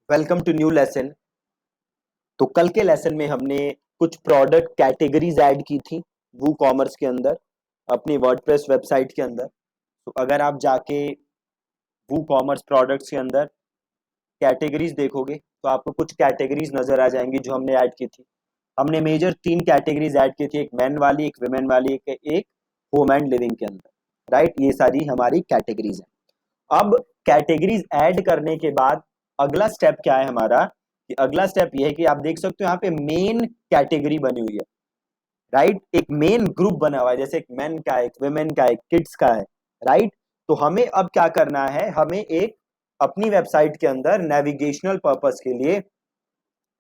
Welcome to new lesson. तो कल के लेसन में हमने कुछ प्रोडक्ट कैटेगरीज ऐड की थी वू कॉमर्स के अंदर अपनी वर्डप्रेस वेबसाइट के अंदर। तो अगर आप जाके वू कॉमर्स प्रोडक्ट्स के अंदर कैटेगरीज देखोगे तो आपको कुछ कैटेगरीज नजर आ जाएंगी जो हमने ऐड की थी। हमने मेजर 3 कैटेगरीज ऐड की थी, एक मैन वाली, एक विमेन वाली, एक होम एंड लिविंग के अंदर। राइट, ये सारी हमारी कैटेगरीज है। अब कैटेगरीज ऐड करने के बाद अगला स्टेप क्या है हमारा, कि अगला स्टेप ये है कि आप देख सकते हो यहाँ पे मेन कैटेगरी बनी हुई है। राइट, एक मेन ग्रुप बना हुआ है, जैसे एक मेन का है, एक वुमेन का है, एक किड्स का है। राइट, तो हमें अब क्या करना है, हमें एक अपनी वेबसाइट के अंदर नेविगेशनल पर्पस के लिए,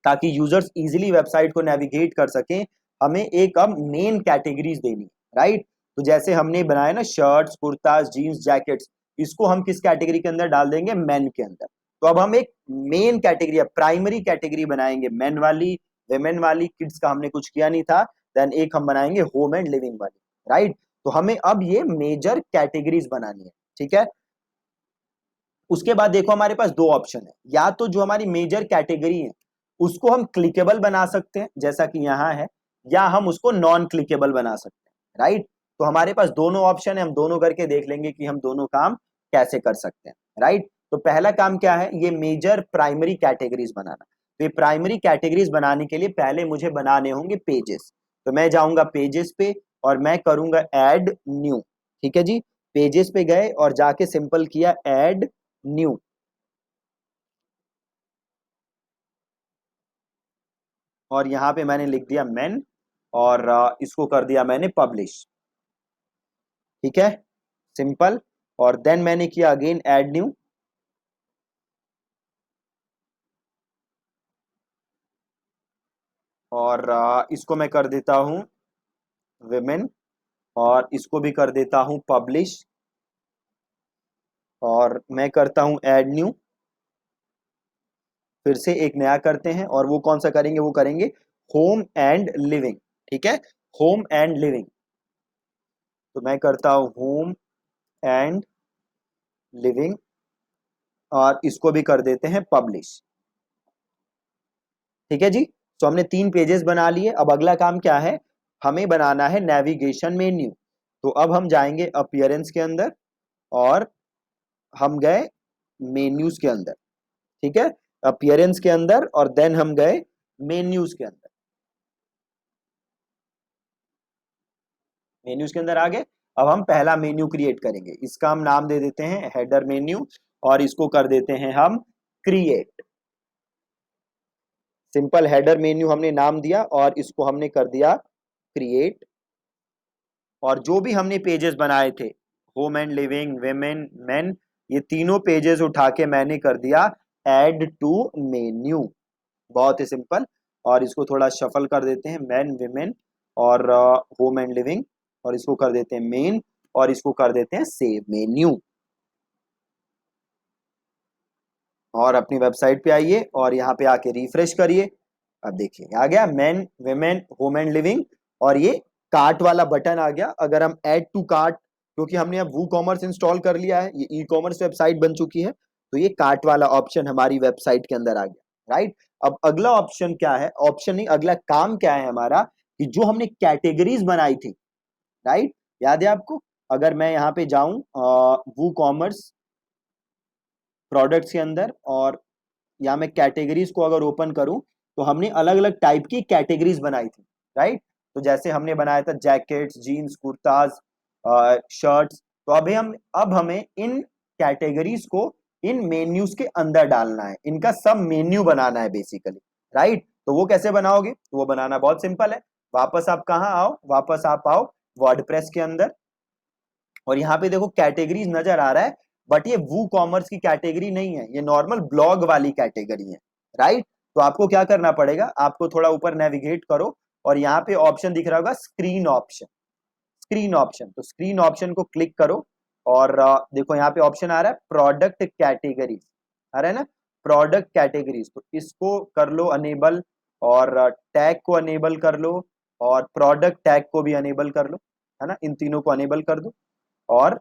ताकि यूजर्स इजीली वेबसाइट को नेविगेट कर सकें, हमें एक अब मेन कैटेगरीज देनी। राइट, तो जैसे हमने बनाया ना शर्ट्स, कुर्ताज, जीन्स, जैकेट्स, इसको हम किस कैटेगरी के अंदर डाल देंगे, मेन के अंदर। तो अब हम एक मेन कैटेगरी, प्राइमरी कैटेगरी बनाएंगे, मेन वाली, वेमेन वाली, किड्स का हमने कुछ किया नहीं था। देन एक हम बनाएंगे होम एंड लिविंग वाली। राइट, तो हमें अब ये मेजर कैटेगरीज बनानी है। ठीक है, उसके बाद देखो हमारे पास दो ऑप्शन है, या तो जो हमारी मेजर कैटेगरी है उसको हम क्लिकेबल बना सकते हैं जैसा कि यहां है, या हम उसको नॉन क्लिकेबल बना सकते हैं। राइट, तो हमारे पास दोनों ऑप्शन है, हम दोनों करके देख लेंगे कि हम दोनों काम कैसे कर सकते हैं। राइट, तो पहला काम क्या है, ये मेजर प्राइमरी कैटेगरीज बनाना। तो ये प्राइमरी कैटेगरीज बनाने के लिए पहले मुझे बनाने होंगे पेजेस। तो मैं जाऊंगा पेजेस पे और मैं करूंगा ऐड न्यू। ठीक है जी, पेजेस पे गए और जाके सिंपल किया ऐड न्यू, और यहां पे मैंने लिख दिया मेन, और इसको कर दिया मैंने पब्लिश। ठीक है, सिंपल। और देन मैंने किया अगेन ऐड न्यू, और इसको मैं कर देता हूं विमेन, और इसको भी कर देता हूं पब्लिश, और मैं करता हूं ऐड न्यू। फिर से एक नया करते हैं, और वो कौन सा करेंगे, वो करेंगे होम एंड लिविंग। ठीक है, होम एंड लिविंग, तो मैं करता हूं होम एंड लिविंग, और इसको भी कर देते हैं पब्लिश। ठीक है जी, तो हमने 3 पेजेस बना लिए। अब अगला काम क्या है, हमें बनाना है नेविगेशन मेन्यू। तो अब हम जाएंगे अपीयरेंस के अंदर, और हम गए मेन्यूज के अंदर। ठीक है, अपीयरेंस के अंदर, और देन हम गए मेन्यूज के अंदर। मेन्यूज के अंदर आ गए। अब हम पहला मेन्यू क्रिएट करेंगे, इसका हम नाम दे देते हैं हेडर मेन्यू, और इसको कर देते हैं हम क्रिएट। सिंपल हेडर मेन्यू हमने नाम दिया, और इसको हमने कर दिया क्रिएट। और जो भी हमने पेजेस बनाए थे, home and living, women, main, ये तीनों पेजेस उठा के मैंने कर दिया ऐड टू मेन्यू। बहुत ही सिंपल। और इसको थोड़ा शफल कर देते हैं, मैन, विमेन, और होम एंड लिविंग, और इसको कर देते हैं मेन, और इसको कर देते हैं सेव मेन्यू। और अपनी वेबसाइट पे आइए और यहाँ पे आके रिफ्रेश करिए। अब देखिए आ गया man, women, home and living, और ये कार्ट वाला बटन आ गया। अगर हम ऐड टू कार्ट, क्योंकि हमने अब वू कॉमर्स इंस्टॉल कर लिया है, ये ई कॉमर्स वेबसाइट बन चुकी है, तो ये कार्ट वाला ऑप्शन हमारी वेबसाइट के अंदर आ गया। राइट, अब अगला ऑप्शन क्या है, ऑप्शन नहीं, अगला काम क्या है हमारा, कि जो हमने कैटेगरीज बनाई थी, राइट, याद है आपको। अगर मैं यहाँ पे जाऊं वू कॉमर्स प्रोडक्ट्स के अंदर, और या मैं कैटेगरीज को अगर ओपन करूं, तो हमने अलग अलग टाइप की कैटेगरीज बनाई थी। राइट, तो जैसे हमने बनाया था जैकेट्स, जीन्स, कुर्ताज, शर्ट्स। तो अब हमें इन कैटेगरीज को इन मेन्यूज के अंदर डालना है, इनका सब मेन्यू बनाना है बेसिकली। राइट, तो वो कैसे बनाओगे, तो वो बनाना बहुत सिंपल है। वापस आप कहाँ आओ, वापस आप आओ वर्डप्रेस के अंदर, और यहाँ पे देखो कैटेगरीज नजर आ रहा है, बट ये वू कॉमर्स की कैटेगरी नहीं है, ये नॉर्मल ब्लॉग वाली कैटेगरी है। राइट, तो आपको क्या करना पड़ेगा, आपको थोड़ा ऊपर नेविगेट करो, और यहाँ पे ऑप्शन दिख रहा होगा स्क्रीन ऑप्शन। स्क्रीन ऑप्शन, तो स्क्रीन ऑप्शन को क्लिक करो, और देखो यहाँ पे ऑप्शन आ रहा है प्रोडक्ट कैटेगरीज, आ रहा है ना, प्रोडक्ट कैटेगरीज। तो इसको कर लो अनेबल, और टैग को अनेबल कर लो, और प्रोडक्ट टैग को भी अनेबल कर लो, है ना, इन तीनों को अनेबल कर दो। और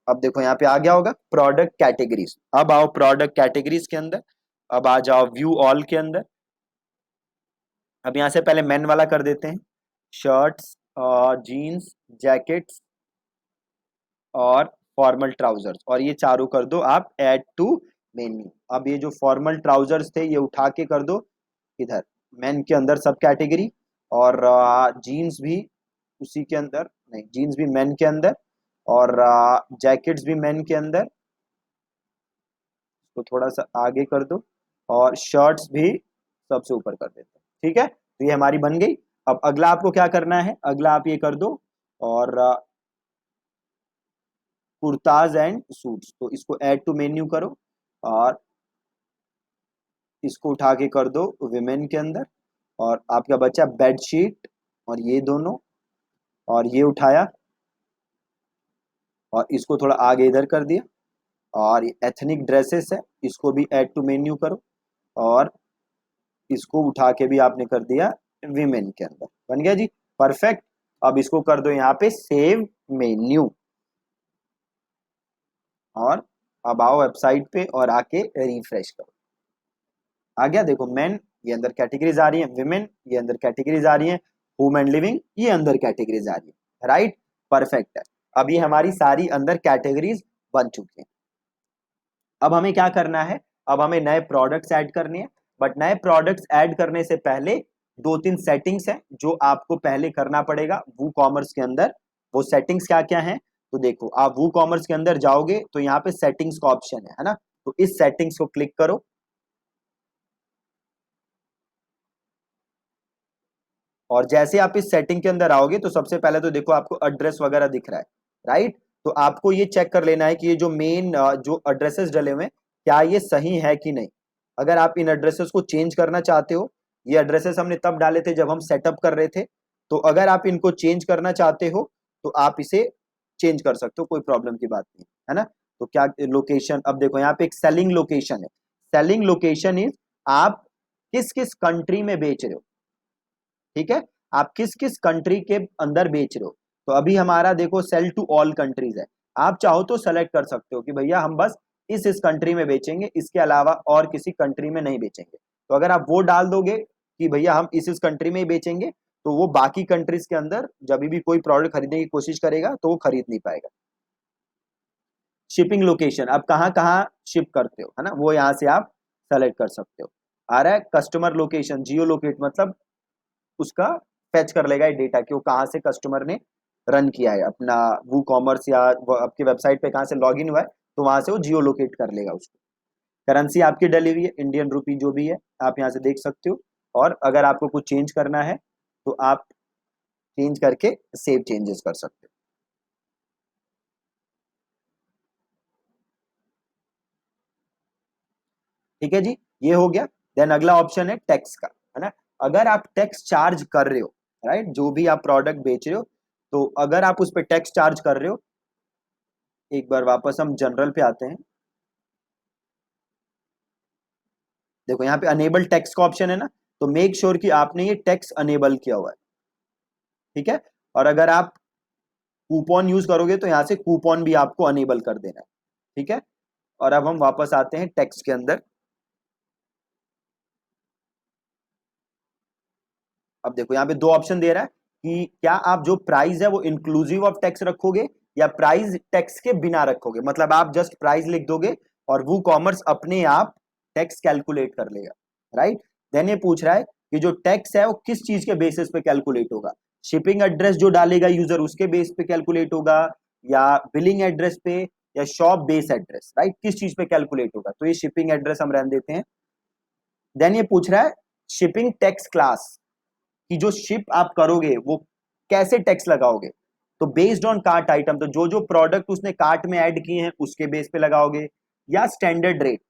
अब देखो यहाँ पे आ गया होगा प्रोडक्ट कैटेगरीज। अब आओ प्रोडक्ट कैटेगरीज के अंदर, अब आ जाओ व्यू ऑल के अंदर। अब यहाँ से पहले मेन वाला कर देते हैं, शर्ट्स, जीन्स, जैकेट्स और फॉर्मल ट्राउजर्स, और ये चारों कर दो आप ऐड टू मेन्यू। अब ये जो फॉर्मल ट्राउजर्स थे ये उठा के कर दो इधर मेन के अंदर सब कैटेगरी, और जीन्स भी उसी के अंदर, नहीं जीन्स भी मेन के अंदर, और जैकेट्स भी मेन के अंदर, तो थोड़ा सा आगे कर दो, और शर्ट्स भी सबसे ऊपर कर देते हैं। ठीक है, तो ये हमारी बन गई। अब अगला आपको क्या करना है, अगला आप ये कर दो, और कुर्ताज एंड सूट्स, तो इसको ऐड टू मेन्यू करो, और इसको उठा के कर दो विमेन के अंदर, और आपका बचा बेडशीट और ये दोनों, और ये उठाया और इसको थोड़ा आगे इधर कर दिया, और एथनिक ड्रेसेस है इसको भी ऐड टू मेन्यू करो, और इसको उठा के भी आपने कर दिया विमेन के अंदर। बन गया जी, परफेक्ट। अब इसको कर दो यहाँ पे सेव मेन्यू, और अब आओ वेबसाइट पे और आके रिफ्रेश करो। आ गया, देखो मेन ये अंदर कैटेगरीज आ रही है, विमेन ये अंदर कैटेगरीज आ रही है, होम एंड लिविंग ये अंदर कैटेगरीज आ रही है, राइट, परफेक्ट है। अब ये हमारी सारी अंदर कैटेगरीज बन चुकी हैं। अब हमें क्या करना है, अब हमें नए प्रोडक्ट्स ऐड करने हैं, बट नए प्रोडक्ट्स ऐड करने से पहले दो तीन सेटिंग्स हैं जो आपको पहले करना पड़ेगा वू कॉमर्स के अंदर। वो सेटिंग्स क्या क्या हैं, तो देखो आप वू कॉमर्स के अंदर जाओगे तो यहाँ पे सेटिंग्स का ऑप्शन है ना, तो इस सेटिंग्स को क्लिक करो, और जैसे आप इस सेटिंग के अंदर आओगे तो सबसे पहले तो देखो आपको एड्रेस वगैरह दिख रहा है, राइट, तो आपको ये चेक कर लेना है कि ये जो मेन जो एड्रेसेस डले हुए हैं क्या ये सही है कि नहीं। अगर आप इन एड्रेसेस को चेंज करना चाहते हो, ये एड्रेसेस हमने तब डाले थे जब हम सेटअप कर रहे थे, तो अगर आप इनको चेंज करना चाहते हो तो आप इसे चेंज कर सकते हो, कोई प्रॉब्लम की बात नहीं है ना। तो क्या लोकेशन, अब देखो यहाँ पे एक सेलिंग लोकेशन है, सेलिंग लोकेशन इज आप किस किस कंट्री में बेच रहे हो, ठीक है, आप किस किस कंट्री के अंदर बेच रहे हो। तो अभी हमारा देखो सेल टू ऑल कंट्रीज है, आप चाहो तो सेलेक्ट कर सकते हो कि भैया हम बस इस कंट्री में बेचेंगे, इसके अलावा और किसी कंट्री में नहीं बेचेंगे। तो अगर आप वो डाल दोगे कि भैया हम इस कंट्री में ही बेचेंगे, तो वो बाकी कंट्रीज के अंदर जब भी कोई प्रोडक्ट खरीदने की कोशिश करेगा तो वो खरीद नहीं पाएगा। शिपिंग लोकेशन, आप कहाँ कहाँ शिप करते हो, है ना, वो यहाँ से आप सेलेक्ट कर सकते हो। आ रहा है कस्टमर लोकेशन, जियो लोकेट मतलब उसका फैच कर लेगा ये डेटा कि वो कहाँ से कस्टमर ने रन किया है अपना वू कॉमर्स, या आपकी वेबसाइट पे कहाँ से लॉग इन हुआ है, तो वहां से वो जियो लोकेट कर लेगा उसको। करेंसी आपकी डली हुई है इंडियन रुपी जो भी है, आप यहाँ से देख सकते हो, और अगर आपको कुछ चेंज करना है तो आप चेंज करके सेव चेंजेस कर सकते हो। ठीक है जी, ये हो गया। देन अगला ऑप्शन है टैक्स का, है ना, अगर आप टैक्स चार्ज कर रहे हो, राइट, जो भी आप प्रोडक्ट बेच रहे हो, तो अगर आप उस पर टैक्स चार्ज कर रहे हो, एक बार वापस हम जनरल पे आते हैं, देखो यहाँ पे अनेबल टैक्स का ऑप्शन है ना, तो मेक श्योर कि आपने ये टैक्स अनेबल किया हुआ है, ठीक है, और अगर आप कूपन यूज करोगे तो यहाँ से कूपन भी आपको अनेबल कर देना है, ठीक है। और अब हम वापस आते हैं टैक्स के अंदर। अब देखो यहाँ पे दो ऑप्शन दे रहा है कि क्या आप जो प्राइस है वो इंक्लूसिव ऑफ टैक्स रखोगे या प्राइस टैक्स के बिना रखोगे, मतलब आप जस्ट प्राइस लिख दोगे और वो कॉमर्स अपने आप टैक्स कैलकुलेट कर लेगा, राइट। देन ये पूछ रहा है कि जो टैक्स है वो किस चीज के बेसिस पे कैलकुलेट होगा, शिपिंग एड्रेस जो डालेगा यूजर उसके बेस पे कैलकुलेट होगा, या बिलिंग एड्रेस पे, या शॉप बेस एड्रेस, राइट, किस चीज पे कैलकुलेट होगा, तो ये शिपिंग एड्रेस हम रहने देते हैं। देन ये पूछ रहा है शिपिंग टैक्स क्लास, कि जो शिप आप करोगे वो कैसे टैक्स लगाओगे, तो बेस्ड ऑन कार्ट आइटम, तो जो जो प्रोडक्ट उसने कार्ट में ऐड किए हैं उसके बेस पे लगाओगे, या स्टैंडर्ड रेट,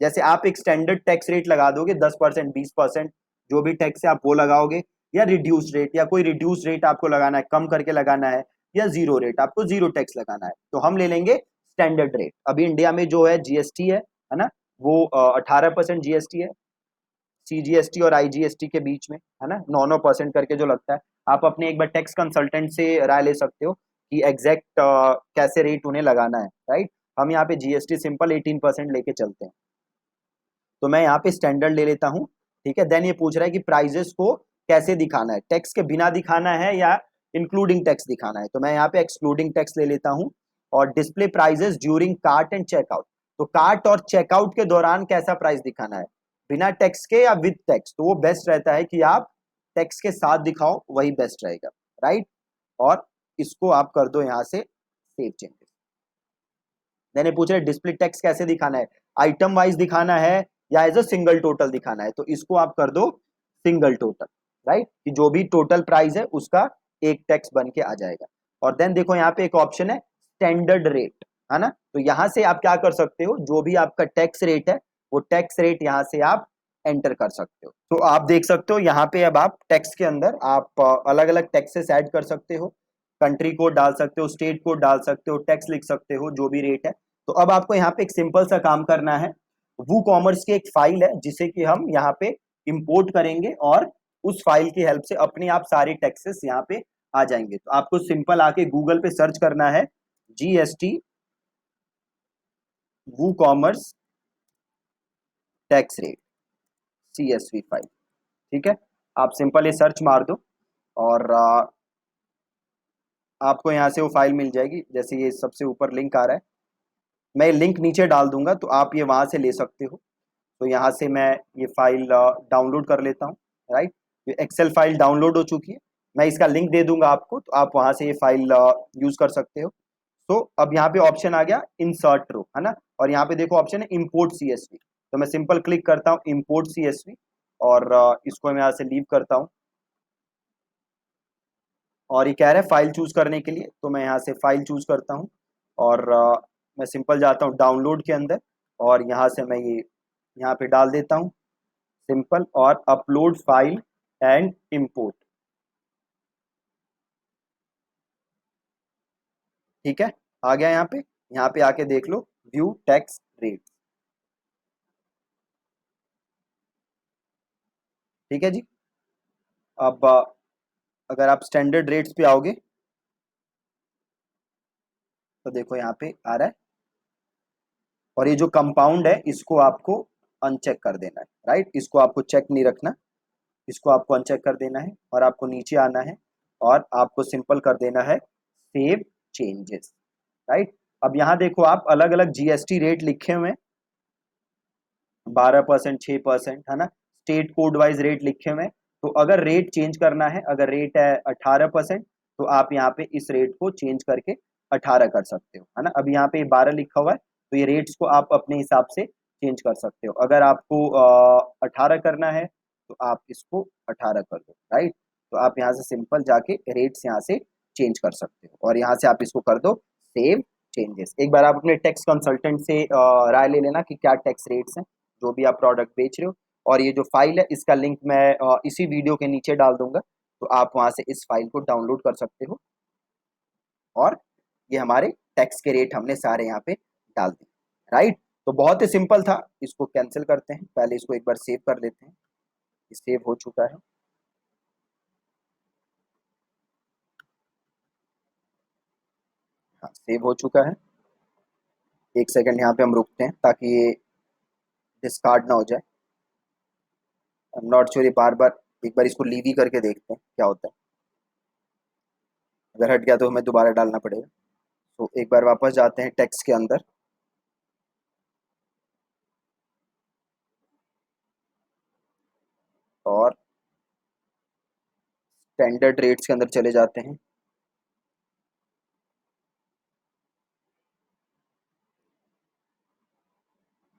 जैसे आप एक स्टैंडर्ड टैक्स रेट लगा दोगे 10% 20%, जो भी टैक्स है आप वो लगाओगे, या रिड्यूस रेट, या कोई रिड्यूस रेट आपको लगाना है, कम करके लगाना है, या जीरो रेट आपको जीरो टैक्स लगाना है, तो हम ले लेंगे स्टैंडर्ड रेट। अभी इंडिया में जो है जीएसटी है ना, वो 18% जीएसटी है, सीजीएसटी और आईजीएसटी के बीच में, है ना, 9% करके जो लगता है। आप अपने एक बार टैक्स कंसल्टेंट से राय ले सकते हो कि एग्जैक्ट कैसे रेट उन्हें लगाना है, राइट। हम यहाँ पे जीएसटी सिंपल 18% लेके चलते हैं। तो मैं यहाँ पे स्टैंडर्ड ले लेता हूँ, ठीक है। देन ये पूछ रहा है कि प्राइजेस को कैसे दिखाना है, टैक्स के बिना दिखाना है या इंक्लूडिंग टैक्स दिखाना है। तो मैं यहाँ पे एक्सक्लूडिंग टैक्स ले लेता हूँ और display prices during cart and checkout. तो कार्ट और चेकआउट के दौरान कैसा प्राइस दिखाना है, बिना टैक्स के या विद टैक्स। तो वो बेस्ट रहता है कि आप टैक्स के साथ दिखाओ, वही बेस्ट रहेगा, राइट। और इसको आप कर दो यहाँ से सेव चेंजेस। मैंने पूछा डिस्प्ले टैक्स कैसे दिखाना है, आइटम वाइज दिखाना है या एज अ सिंगल टोटल दिखाना है। तो इसको आप कर दो सिंगल टोटल, राइट, कि जो भी टोटल प्राइस है उसका एक टैक्स बन के आ जाएगा। और देन देखो यहाँ पे एक ऑप्शन है स्टैंडर्ड रेट, है ना। तो यहाँ से आप क्या कर सकते हो, जो भी आपका टैक्स रेट है वो टैक्स रेट यहाँ से आप एंटर कर सकते हो। तो आप देख सकते हो यहाँ पे अब आप टैक्स के अंदर आप अलग अलग टैक्सेस ऐड कर सकते हो, कंट्री कोड डाल सकते हो, स्टेट कोड डाल सकते हो, टैक्स लिख सकते हो, जो भी रेट है। तो अब आपको यहाँ पे एक सिंपल सा काम करना है, वू कॉमर्स की एक फाइल है जिसे कि हम यहाँ पे इंपोर्ट करेंगे और उस फाइल की हेल्प से अपने आप सारे टैक्सेस यहाँ पे आ जाएंगे। तो आपको सिंपल आके गूगल पे सर्च करना है GST WooCommerce tax rate CSV file, ठीक है। आप सिंपल ये सर्च मार दो और आपको यहाँ से वो फाइल मिल जाएगी। जैसे ये सबसे ऊपर लिंक आ रहा है, मैं लिंक नीचे डाल दूंगा तो आप ये वहां से ले सकते हो। तो यहाँ से मैं ये फाइल डाउनलोड कर लेता हूँ, राइट। ये एक्सेल फाइल डाउनलोड हो चुकी है, मैं इसका लिंक दे दूंगा आपको, तो आप वहां से ये फाइल यूज कर सकते हो। तो अब यहाँ पे ऑप्शन आ गया इंसर्ट रो, है ना, और यहाँ पे देखो ऑप्शन है इंपोर्ट CSV। तो मैं सिंपल क्लिक करता हूँ इंपोर्ट CSV और इसको मैं यहाँ से लीव करता हूँ। और ये कह रहा है फाइल चूज करने के लिए, तो मैं यहाँ से फाइल चूज करता हूँ और मैं सिंपल जाता हूँ डाउनलोड के अंदर और यहाँ से मैं ये यहाँ पे डाल देता हूँ सिंपल और अपलोड फाइल एंड इंपोर्ट, ठीक है। आ गया यहाँ पे आके देख लो व्यू टैक्स रेट, ठीक है जी। अब अगर आप स्टैंडर्ड रेट्स पे आओगे तो देखो यहाँ पे आ रहा है, और ये जो कंपाउंड है इसको आपको अनचेक कर देना है, राइट। इसको आपको चेक नहीं रखना, इसको आपको अनचेक कर देना है और आपको नीचे आना है और आपको सिंपल कर देना है सेव चेंजेस, राइट। अब यहाँ देखो आप अलग अलग GST रेट लिखे हुए हैं, 12%, 6%, है ना। स्टेट कोड वाइज रेट लिखे हुए हैं। तो अगर रेट चेंज करना है, अगर रेट है 18%, तो आप यहाँ पे इस रेट को चेंज करके 18 कर सकते हो, है ना। अभी यहाँ पे 12 लिखा हुआ है, तो ये रेट्स को आप अपने हिसाब से चेंज कर सकते हो। अगर आपको 18 करना है तो आप इसको 18 कर दो, राइट। तो आप यहाँ से सिंपल जाके रेट्स यहाँ से चेंज कर सकते हो और यहाँ से आप इसको कर दो सेव चेंजेस। एक बार आप अपने टैक्स कंसल्टेंट से राय ले लेना कि क्या टैक्स रेट्स हैं जो भी आप प्रोडक्ट बेच रहे हो। और ये जो फाइल है इसका लिंक मैं इसी वीडियो के नीचे डाल दूंगा, तो आप वहां से इस फाइल को डाउनलोड कर सकते हो। और ये हमारे टैक्स के रेट हमने सारे यहाँ पे डाल दिए, राइट। तो बहुत ही सिंपल था, इसको कैंसिल करते हैं, पहले इसको एक बार सेव कर लेते हैं। सेव हो चुका है, हाँ सेव हो चुका है। एक सेकंड यहाँ पे हम रुकते हैं ताकि ये डिस्कार्ड ना हो जाए। नॉट श्योर, ये बार बार एक बार इसको लीव ही करके देखते हैं क्या होता है। अगर हट गया तो हमें दोबारा डालना पड़ेगा। तो एक बार वापस जाते हैं टेक्स्ट के अंदर और स्टैंडर्ड रेट्स के अंदर चले जाते हैं।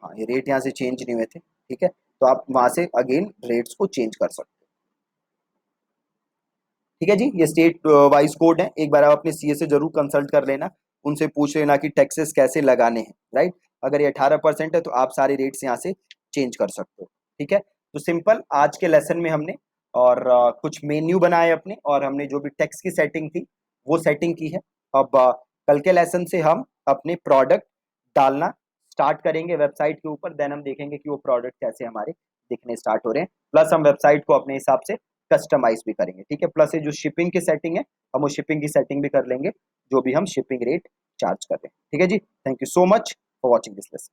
हाँ ये रेट यहाँ से चेंज नहीं हुए थे, ठीक है। तो आप वहां से अगेन रेट्स को चेंज कर सकते हो, ठीक है जी। ये स्टेट वाइज कोड है, एक बार आप अपने CA से जरूर कंसल्ट कर लेना, उनसे पूछ लेना कि टैक्सेस कैसे लगाने हैं, राइट। अगर ये 18% है तो आप सारे रेट्स यहाँ से चेंज कर सकते हो, ठीक है। तो सिंपल आज के लेसन में हमने और कुछ मेन्यू बनाए अपने, और हमने जो भी टैक्स की सेटिंग थी वो सेटिंग की है। अब कल के लेसन से हम अपने प्रोडक्ट डालना स्टार्ट करेंगे वेबसाइट के ऊपर, देन हम देखेंगे कि वो प्रोडक्ट कैसे हमारे दिखने स्टार्ट हो रहे हैं। प्लस हम वेबसाइट को अपने हिसाब से कस्टमाइज भी करेंगे, ठीक है। प्लस ये जो शिपिंग की सेटिंग है हम वो शिपिंग की सेटिंग भी कर लेंगे, जो भी हम शिपिंग रेट चार्ज कर रहे हैं, ठीक है जी। Thank you so much for watching this lesson.